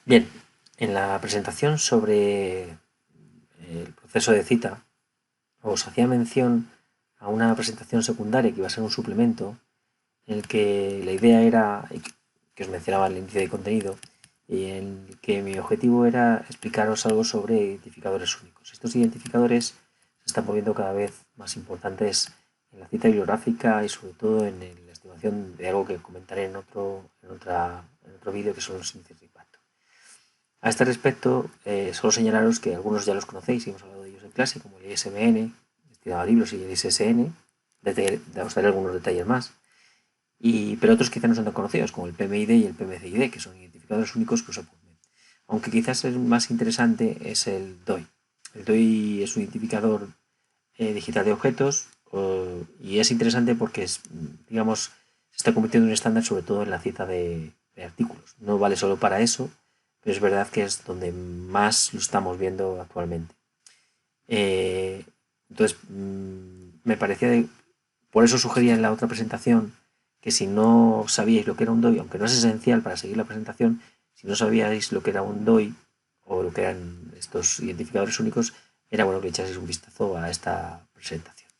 Bien, en la presentación sobre el proceso de cita os hacía mención a una presentación secundaria que iba a ser un suplemento en el que la idea era, que os mencionaba el índice de contenido, y en el que mi objetivo era explicaros algo sobre identificadores únicos. Estos identificadores se están volviendo cada vez más importantes en la cita bibliográfica y sobre todo en la estimación de algo que comentaré en otro vídeo, que son los índices de impacto. A este respecto, solo señalaros que algunos ya los conocéis y hemos hablado de ellos en clase, como el ISBN, destinado a libros, y el ISSN, os daré algunos detalles más, pero otros quizás no son tan conocidos, como el PMID y el PMCID, que son identificadores únicos que usa PubMed. Aunque quizás el más interesante es el DOI. El DOI es un identificador digital de objetos y es interesante porque digamos, se está convirtiendo en un estándar, sobre todo en la cita de artículos. No vale solo para eso, pero es verdad que es donde más lo estamos viendo actualmente. Entonces, me parecía, por eso sugería en la otra presentación que si no sabíais lo que era un DOI, aunque no es esencial para seguir la presentación, si no sabíais lo que era un DOI o lo que eran estos identificadores únicos, era bueno que echaseis un vistazo a esta presentación.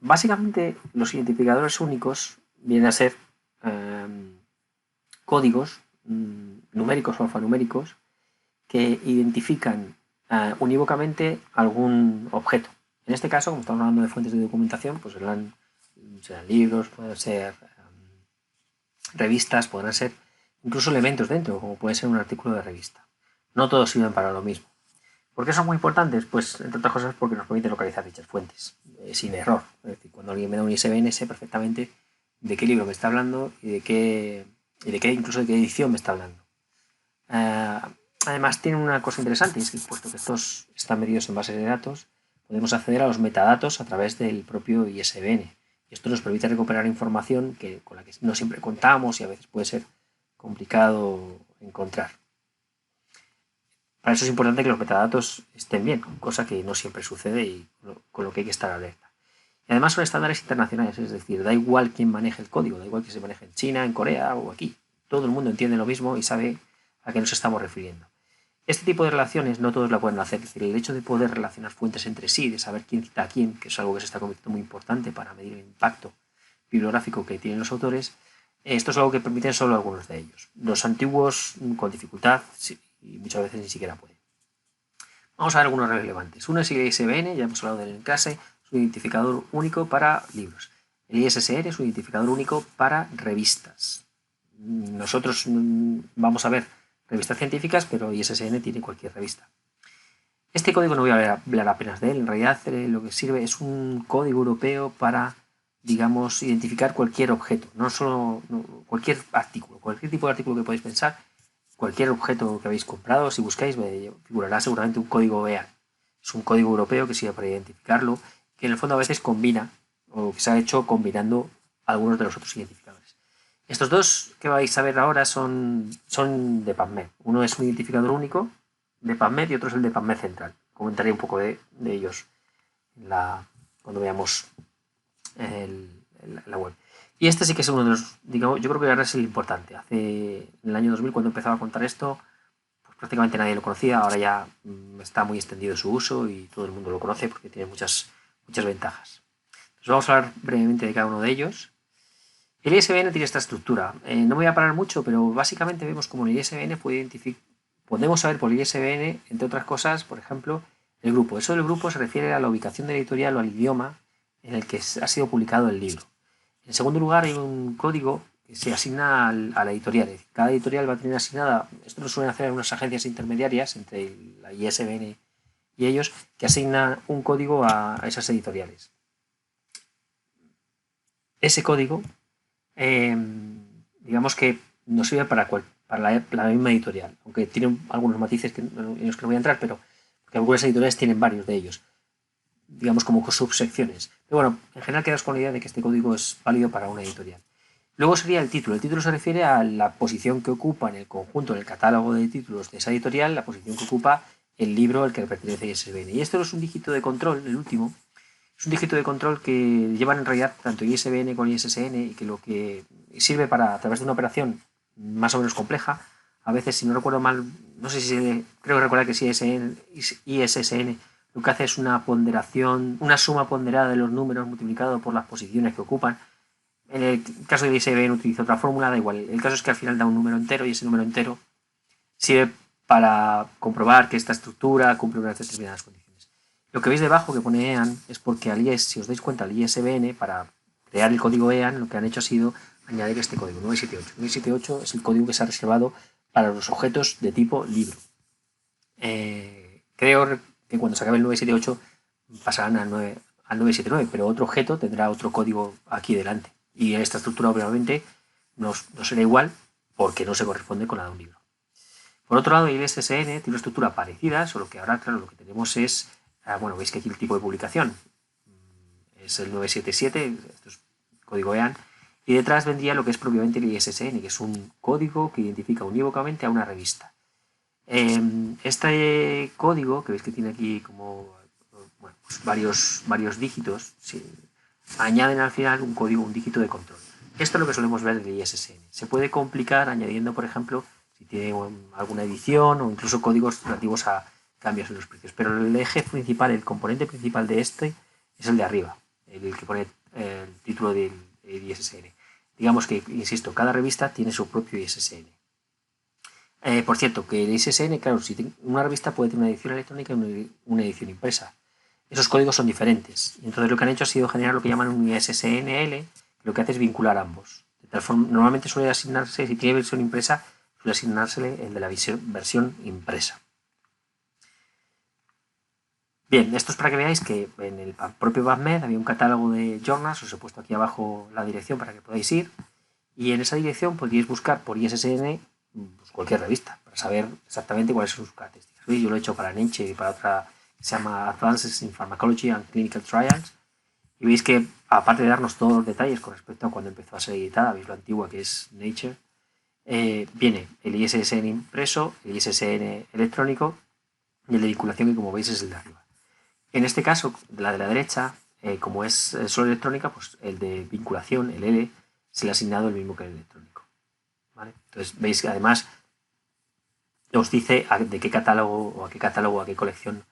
Básicamente, los identificadores únicos vienen a ser códigos numéricos o alfanuméricos que identifican unívocamente algún objeto. En este caso, como estamos hablando de fuentes de documentación, pues serán libros, pueden ser revistas, podrán ser incluso elementos dentro, como puede ser un artículo de revista. No todos sirven para lo mismo. ¿Por qué son muy importantes? Pues, entre otras cosas, porque nos permite localizar dichas fuentes sin error. Es decir, cuando alguien me da un ISBN, sé perfectamente de qué libro me está hablando y incluso de qué edición me está hablando. Además, tiene una cosa interesante, y es que, puesto que estos están medidos en bases de datos, podemos acceder a los metadatos a través del propio ISBN. Y esto nos permite recuperar información con la que no siempre contamos y a veces puede ser complicado encontrar. Para eso es importante que los metadatos estén bien, cosa que no siempre sucede y con lo que hay que estar alerta. Y además son estándares internacionales, es decir, da igual quién maneje el código, da igual que se maneje en China, en Corea o aquí. Todo el mundo entiende lo mismo y sabe a qué nos estamos refiriendo. Este tipo de relaciones no todos la pueden hacer, es decir, el hecho de poder relacionar fuentes entre sí, de saber quién cita a quién, que es algo que se está convirtiendo muy importante para medir el impacto bibliográfico que tienen los autores, esto es algo que permiten solo algunos de ellos. Los antiguos, con dificultad, sí, y muchas veces ni siquiera pueden. Vamos a ver algunos relevantes. Uno es el ISBN, ya hemos hablado de él en clase, es un identificador único para libros. El ISSN es un identificador único para revistas. Nosotros vamos a ver revistas científicas, pero ISSN tiene cualquier revista. Este código no voy a hablar apenas de él. En realidad lo que sirve es un código europeo para, digamos, identificar cualquier objeto, no solo cualquier artículo, cualquier tipo de artículo que podáis pensar, cualquier objeto que habéis comprado. Si buscáis, figurará seguramente un código EAN. Es un código europeo que sirve para identificarlo, que en el fondo a veces combina, o que se ha hecho combinando algunos de los otros identificadores. Estos dos que vais a ver ahora son de PubMed. Uno es un identificador único de PubMed y otro es el de PubMed Central. Comentaré un poco de ellos cuando veamos la web. Y este sí que es uno de los, digamos, yo creo que ahora es el importante. En el año 2000, cuando empezaba a contar esto, pues prácticamente nadie lo conocía. Ahora ya está muy extendido su uso y todo el mundo lo conoce porque tiene muchas ventajas. Entonces vamos a hablar brevemente de cada uno de ellos. El ISBN tiene esta estructura. No me voy a parar mucho, pero básicamente vemos cómo el ISBN podemos saber por el ISBN, entre otras cosas, por ejemplo, el grupo. Eso del grupo se refiere a la ubicación de la editorial o al idioma en el que ha sido publicado el libro. En segundo lugar, hay un código que se asigna a la editorial. Cada editorial va a tener asignada, esto lo suelen hacer unas agencias intermediarias entre la ISBN y ellos, que asignan un código a esas editoriales. Ese código, digamos que nos sirve para la misma editorial, aunque tiene algunos matices en los que no voy a entrar, pero porque algunas editoriales tienen varios de ellos, digamos como subsecciones. Pero bueno, en general quedaos con la idea de que este código es válido para una editorial. Luego sería el título. El título se refiere a la posición que ocupa en el conjunto, en el catálogo de títulos de esa editorial, la posición que ocupa el libro al que pertenece ISBN. Y esto es un dígito de control, el último. Es un dígito de control que llevan en realidad tanto ISBN como ISSN y que lo que sirve para, a través de una operación más o menos compleja. A veces, si no recuerdo mal, no sé si creo recordar que sí, ISSN lo que hace es una ponderación, una suma ponderada de los números multiplicado por las posiciones que ocupan. En el caso de ISBN utiliza otra fórmula, da igual. El caso es que al final da un número entero y ese número entero sirve para comprobar que esta estructura cumple unas determinadas condiciones. Lo que veis debajo que pone EAN es porque si os dais cuenta, al ISBN, para crear el código EAN, lo que han hecho ha sido añadir este código, 978. 978 es el código que se ha reservado para los objetos de tipo libro. Creo que cuando se acabe el 978 pasarán al 979, pero otro objeto tendrá otro código aquí delante. Y esta estructura obviamente no será igual porque no se corresponde con la de un libro. Por otro lado, el ISSN tiene una estructura parecida, solo que ahora, claro, lo que tenemos es, bueno, veis que aquí el tipo de publicación es el 977, esto es código EAN, y detrás vendría lo que es propiamente el ISSN, que es un código que identifica unívocamente a una revista. Este código, que veis que tiene aquí como bueno, pues varios dígitos, sí, añaden al final un código, un dígito de control. Esto es lo que solemos ver del ISSN. Se puede complicar añadiendo, por ejemplo, si tiene alguna edición o incluso códigos relativos a cambios en los precios. Pero el eje principal, el componente principal de este es el de arriba, el que pone el título del ISSN. Digamos que, insisto, cada revista tiene su propio ISSN. Por cierto, que el ISSN, claro, si una revista puede tener una edición electrónica y una edición impresa. Esos códigos son diferentes. Y entonces lo que han hecho ha sido generar lo que llaman un ISSNL, que lo que hace es vincular ambos. De tal forma, normalmente suele asignarse, si tiene versión impresa, suele asignársele el de la versión impresa. Bien, esto es para que veáis que en el propio PubMed había un catálogo de journals, os he puesto aquí abajo la dirección para que podáis ir, y en esa dirección podríais buscar por ISSN pues cualquier revista, para saber exactamente cuáles son sus características. ¿Veis? Yo lo he hecho para Nature y para otra que se llama Advances in Pharmacology and Clinical Trials, y veis que, aparte de darnos todos los detalles con respecto a cuando empezó a ser editada, veis lo antigua que es Nature, viene el ISSN impreso, el ISSN electrónico y el de vinculación, que como veis es el de arriba. En este caso, la de la derecha, como es solo electrónica, pues el de vinculación, el L, se le ha asignado el mismo que el electrónico. ¿Vale? Entonces veis que además os dice de qué catálogo o a qué colección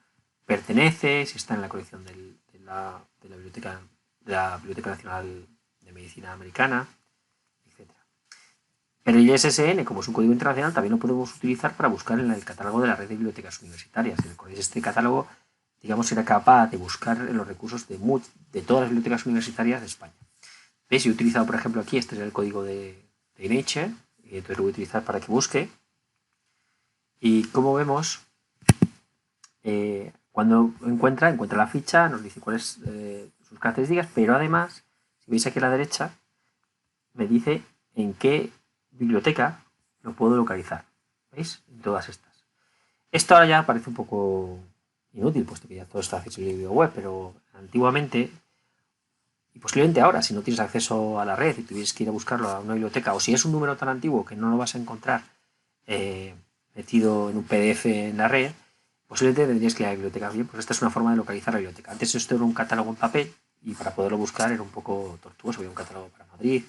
pertenece, si está en la colección de la Biblioteca Nacional de Medicina Americana, etc. Pero el ISSN, como es un código internacional, también lo podemos utilizar para buscar en el catálogo de la red de bibliotecas universitarias. Si recordáis, este catálogo, digamos, era capaz de buscar en los recursos de todas las bibliotecas universitarias de España. ¿Veis? Yo he utilizado, por ejemplo, aquí, este es el código de Nature, y entonces lo voy a utilizar para que busque. Y como vemos, cuando encuentra la ficha, nos dice cuáles sus características, pero además, si veis aquí a la derecha, me dice en qué biblioteca lo puedo localizar. ¿Veis? En todas estas. Esto ahora ya parece un poco inútil, puesto que ya todo está accesible en la web, pero antiguamente, y posiblemente ahora, si no tienes acceso a la red y tuvieras que ir a buscarlo a una biblioteca, o si es un número tan antiguo que no lo vas a encontrar metido en un PDF en la red, posiblemente tendrías que ir a la biblioteca. Bien, pues esta es una forma de localizar la biblioteca. Antes esto era un catálogo en papel y para poderlo buscar era un poco tortuoso. Había un catálogo para Madrid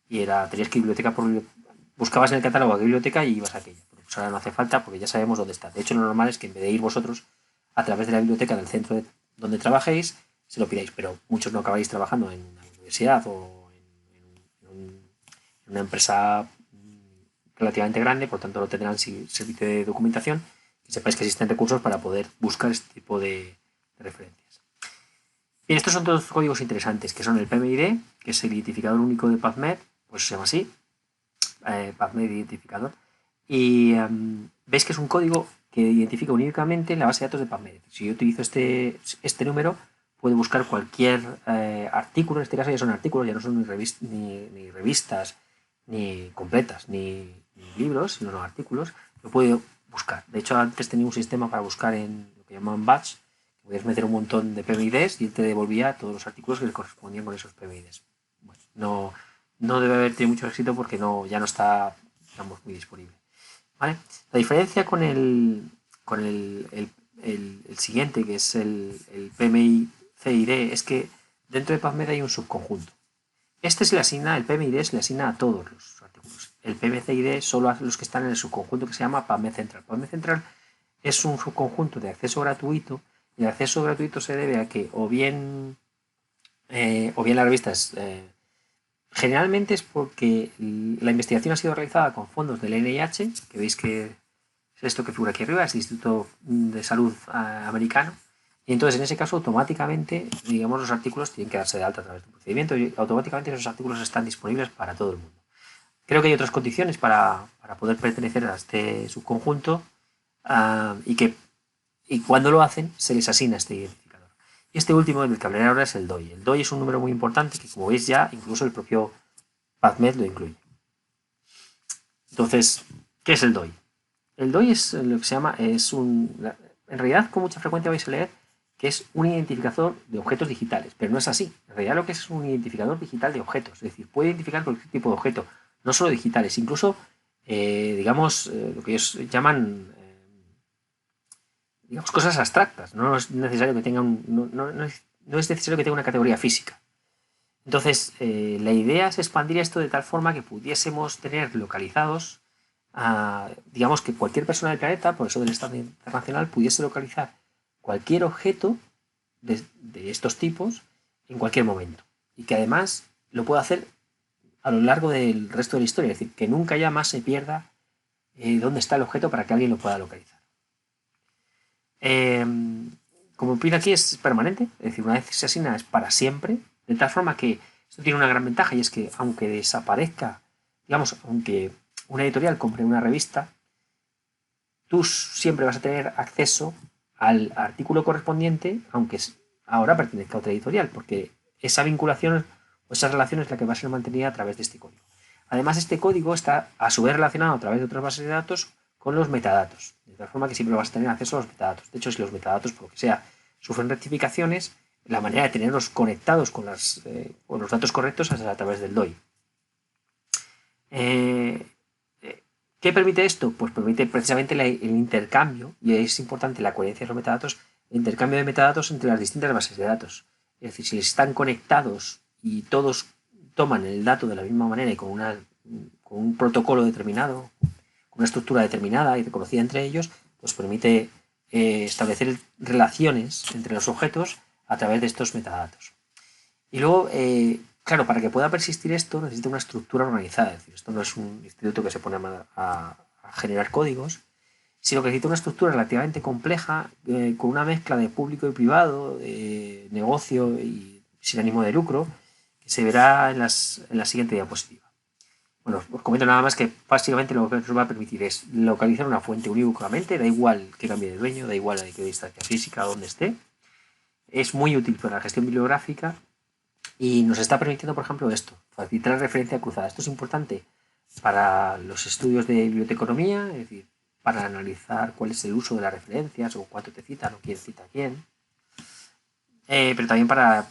y tenías que ir biblioteca por buscabas en el catálogo a qué biblioteca y ibas a aquella. Pero pues ahora no hace falta porque ya sabemos dónde está. De hecho, lo normal es que en vez de ir vosotros a través de la biblioteca del centro donde trabajéis, se lo pidáis, pero muchos no acabáis trabajando en una universidad o en una empresa relativamente grande, por tanto no tendrán servicio de documentación, que sepáis que existen recursos para poder buscar este tipo de referencias. Bien, estos son todos códigos interesantes, que son el PMID, que es el identificador único de PubMed, pues se llama así, PubMed identificador, y veis que es un código que identifica únicamente la base de datos de PubMed. Si yo utilizo este número, puedo buscar cualquier artículo, en este caso ya son artículos, ya no son ni revistas, ni completas, ni libros, sino artículos, lo puedo buscar. De hecho, antes tenía un sistema para buscar en lo que llaman batch, que podías meter un montón de PMIDs y él te devolvía todos los artículos que le correspondían con esos PMIDs. Bueno, no debe haber tenido mucho éxito porque ya no está, digamos, muy disponible. ¿Vale? La diferencia con el siguiente, que es el PMI-CID, es que dentro de PubMed hay un subconjunto. El PMID se le asigna a todos los artículos. el PMCID solo a los que están en el subconjunto que se llama PubMed Central. PubMed Central es un subconjunto de acceso gratuito, y el acceso gratuito se debe a que o bien la revista es... generalmente es porque la investigación ha sido realizada con fondos del NIH, que veis que es esto que figura aquí arriba, es el Instituto de Salud americano, y entonces en ese caso automáticamente, digamos, los artículos tienen que darse de alta a través de un procedimiento y automáticamente esos artículos están disponibles para todo el mundo. Creo que hay otras condiciones para poder pertenecer a este subconjunto y cuando lo hacen se les asigna este identificador. Y este último del que hablaré ahora es el DOI. El DOI es un número muy importante que, como veis, ya incluso el propio PubMed lo incluye. Entonces, ¿qué es el DOI? El DOI es lo que se llama, en realidad con mucha frecuencia vais a leer que es un identificador de objetos digitales, pero no es así. En realidad lo que es un identificador digital de objetos, es decir, puede identificar cualquier tipo de objeto, no solo digitales, incluso, digamos, lo que ellos llaman, digamos, cosas abstractas. No es necesario que tenga no es necesario que tenga una categoría física. Entonces, la idea es expandir esto de tal forma que pudiésemos tener localizados, digamos que cualquier persona del planeta, por eso del Estado Internacional, pudiese localizar cualquier objeto de estos tipos en cualquier momento. Y que además lo pueda hacer a lo largo del resto de la historia, es decir, que nunca ya más se pierda dónde está el objeto para que alguien lo pueda localizar. Como pide aquí, es permanente, es decir, una vez se asigna es para siempre, de tal forma que esto tiene una gran ventaja, y es que aunque desaparezca, digamos, aunque una editorial compre una revista, tú siempre vas a tener acceso al artículo correspondiente, aunque ahora pertenezca a otra editorial, porque esa vinculación o esa relación es la que va a ser mantenida a través de este código. Además, este código está a su vez relacionado a través de otras bases de datos con los metadatos, de tal forma que siempre vas a tener acceso a los metadatos. De hecho, si los metadatos, por lo que sea, sufren rectificaciones, la manera de tenerlos conectados con los datos correctos es a través del DOI. ¿Qué permite esto? Pues permite precisamente el intercambio, y es importante la coherencia de los metadatos, el intercambio de metadatos entre las distintas bases de datos. Es decir, si están conectados y todos toman el dato de la misma manera y con un protocolo determinado, con una estructura determinada y reconocida entre ellos, pues permite establecer relaciones entre los objetos a través de estos metadatos. Y luego, claro, para que pueda persistir esto necesita una estructura organizada. Es decir, esto no es un instituto que se pone a generar códigos, sino que necesita una estructura relativamente compleja, con una mezcla de público y privado, de negocio y sin ánimo de lucro, que se verá en la siguiente diapositiva. Bueno, os comento nada más que básicamente lo que nos va a permitir es localizar una fuente unívocamente, da igual que cambie de dueño, da igual a qué distancia física, donde esté. Es muy útil para la gestión bibliográfica y nos está permitiendo, por ejemplo, esto, facilitar la referencia cruzada. Esto es importante para los estudios de biblioteconomía, es decir, para analizar cuál es el uso de las referencias o cuánto te citan o quién cita a quién. Pero también para,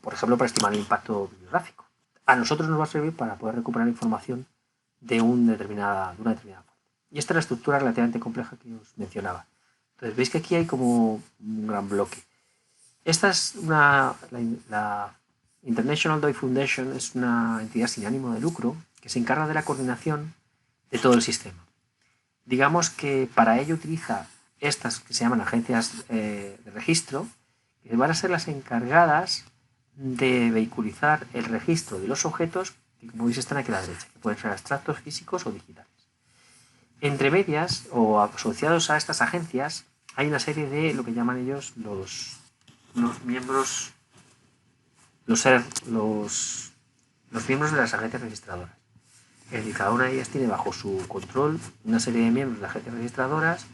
por ejemplo, para estimar el impacto bibliográfico. A nosotros nos va a servir para poder recuperar información de una determinada fuente. Y esta es la estructura relativamente compleja que os mencionaba. Entonces veis que aquí hay como un gran bloque. Esta es la International DOI Foundation, es una entidad sin ánimo de lucro que se encarga de la coordinación de todo el sistema. Digamos que para ello utiliza estas que se llaman agencias de registro, que van a ser las encargadas de vehiculizar el registro de los objetos que, como veis, están aquí a la derecha, que pueden ser abstractos, físicos o digitales. Entre medias o asociados a estas agencias hay una serie de lo que llaman ellos los miembros, los miembros de las agencias registradoras. Es decir, cada una de ellas tiene bajo su control una serie de miembros de agencias registradoras,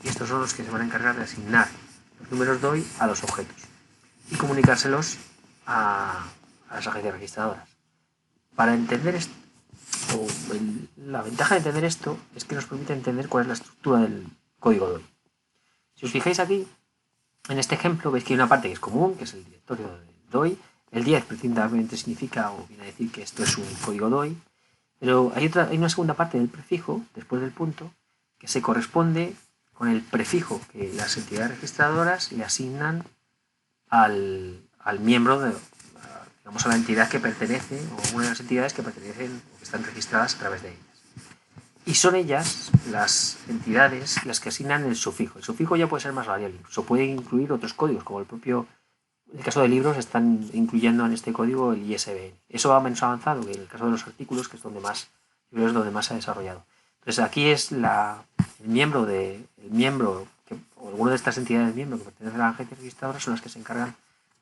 y estos son los que se van a encargar de asignar los números DOI a los objetos y comunicárselos a las agencias registradoras. Para entender esto, la ventaja de entender esto es que nos permite entender cuál es la estructura del código DOI. Si os fijáis aquí, en este ejemplo, veis que hay una parte que es común, que es el directorio del DOI. El 10 precisamente significa o viene a decir que esto es un código DOI, pero hay una segunda parte del prefijo, después del punto, que se corresponde con el prefijo que las entidades registradoras le asignan al miembro, digamos, a la entidad que pertenece, o una de las entidades que pertenecen o que están registradas a través de ellas. Y son ellas, las entidades, las que asignan el sufijo. El sufijo ya puede ser más variable, incluso puede incluir otros códigos, como el propio, en el caso de libros están incluyendo en este código el ISBN. Eso va menos avanzado que en el caso de los artículos, que es donde más se ha desarrollado. Entonces aquí es el miembro, o alguna de estas entidades miembro que pertenecen a la agencia registradora son las que se encargan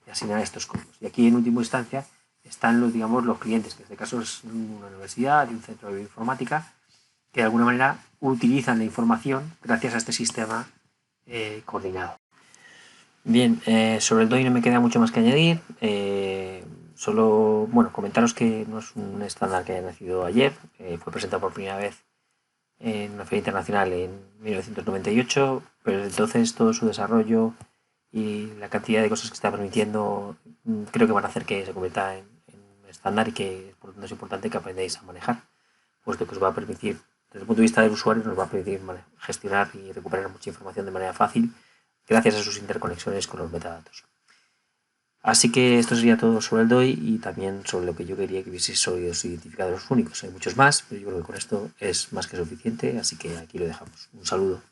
de asignar estos códigos. Y aquí en última instancia están los clientes, que en este caso es una universidad y un centro de bioinformática, que de alguna manera utilizan la información gracias a este sistema coordinado. Bien, sobre el DOI no me queda mucho más que añadir. Solo comentaros que no es un estándar que haya nacido ayer. Fue presentado por primera vez en una feria internacional en 1998, pero desde entonces todo su desarrollo y la cantidad de cosas que está permitiendo creo que van a hacer que se convierta en un estándar y que por lo tanto es importante que aprendáis a manejar, puesto que os va a permitir, desde el punto de vista del usuario, nos va a permitir gestionar y recuperar mucha información de manera fácil gracias a sus interconexiones con los metadatos. Así que esto sería todo sobre el DOI y también sobre lo que yo quería que vieseis sobre los identificadores únicos. Hay muchos más, pero yo creo que con esto es más que suficiente, así que aquí lo dejamos. Un saludo.